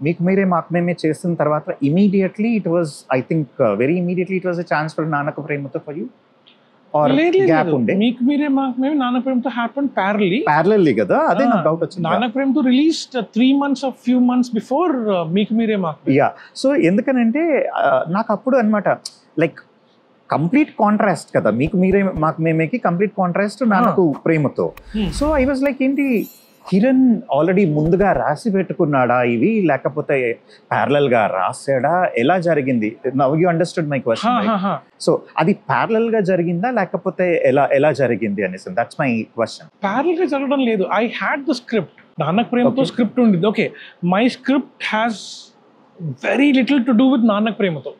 మీకు మీరే మాకు మేమే చేసిన తర్వాత immediately it was I think very immediately it was a chance for Nannaku Prematho for you are gap ఉండే? మీకు మీరే మాకు మేము నాన్నకు ప్రేమతో హ్యాపెన్ ప్యారలల్లీ కదా, అదే నాకు డౌట్ వచ్చింది. Nannaku Prematho released 3 months or few months before మీకు మీరే మాకు. యా, సో ఎందుకనంటే నాకు అప్పుడు అనమాట లైక్ కంప్లీట్ కాంట్రాస్ట్ కదా, మీకు మీరే మాకు మేమేకి complete contrast Nannaku Prematho. So I was like ఏంటి, కిరణ్ ఆల్రెడీ ముందుగా రాసి పెట్టుకున్నాడా ఇవి, లేకపోతే ప్యారలల్ గా రాసాడా, ఎలా జరిగింది? Now you understood my question. So అది ప్యారలల్ గా జరిగిందా లేకపోతే ఎలా జరిగింది అనేసి, దట్స్ మై క్వశ్చన్. ప్యారలల్ గా జరగడం లేదు. I had the script, Nannaku Prematho script ఉండింది. Okay, my script has very little to do with Nannaku Prematho,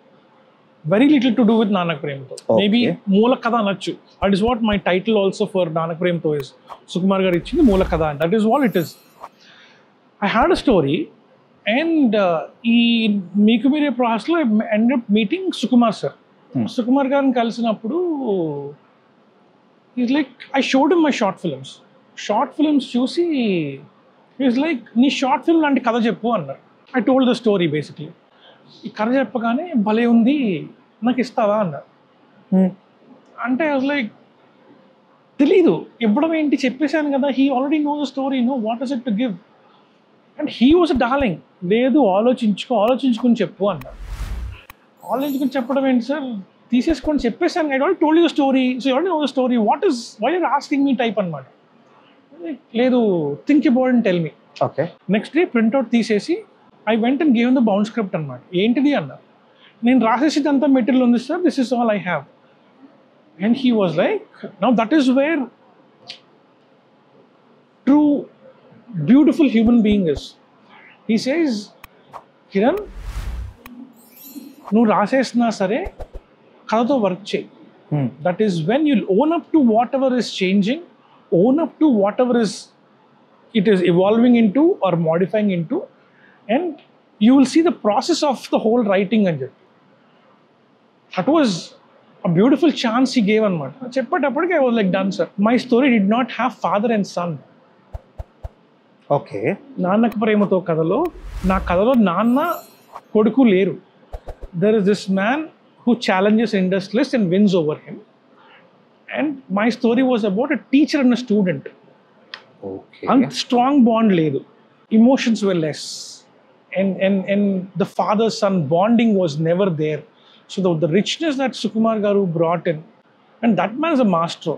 very little to do with Nannaku Prematho. Maybe మూల కథ అనొచ్చు. That is what my title also for Nannaku Prematho is. Sukumar గారు ఇచ్చింది మూల కథ, and that is what it is. I had a story and ఈ మీకు మీరే ప్రాసెస్లో end up meeting Sukumar sir. Sukumar గారిని కలిసినప్పుడు is like, I showed my short films చూసి ఈజ్ లైక్, నీ షార్ట్ ఫిల్మ్ లాంటి కథ చెప్పు అన్నారు. I told the story basically. ఈ కథ చెప్పగానే భలే ఉంది, నాకు ఇస్తావా అన్నారు. అంటే ఐ వాజ్ లైక్, తెలీదు ఇవ్వడం ఏంటి, చెప్పేశాను కదా. He already know the story, know what is it to give. And he was darling, లేదు ఆలోచించుకుని చెప్పు అన్నారు. ఆలోచించుకుని చెప్పడం ఏంటి సార్, తీసేసుకొని చెప్పేశాను. I already told you the story, so you already know the story, what is why are asking me type అనమాట. లేదు, think about and tell me. Okay, next day printout తీసేసి I went and give the bound script అనమాట. ఏంటిది అన్నారు. నేను రాసేసిదంతా material ఉంది sir, this is all I have. And he was like, now that is where true beautiful human being is. He says, Kiran నువ్వు రాసేసినా సరే కథతో వర్క్ చేయి. That is when you own up to what ever is changing, own up to what ever is it is evolving into or modifying into, and you will see the process of the whole writing. And that was a beautiful chance he gave anamata. Cheppatappudiki I was like, done sir. My story did not have father and son. Okay, Nannaku Prematho కథలో, నా కథలో నాన్న కొడుకు లేరు. There is this man who challenges industrialists and wins over him, and my story was about a teacher and a student. అంత strong bond లేదు, emotions were less, and the father son bonding was never there. So the richness that Sukumar garu brought in, and that man is a master.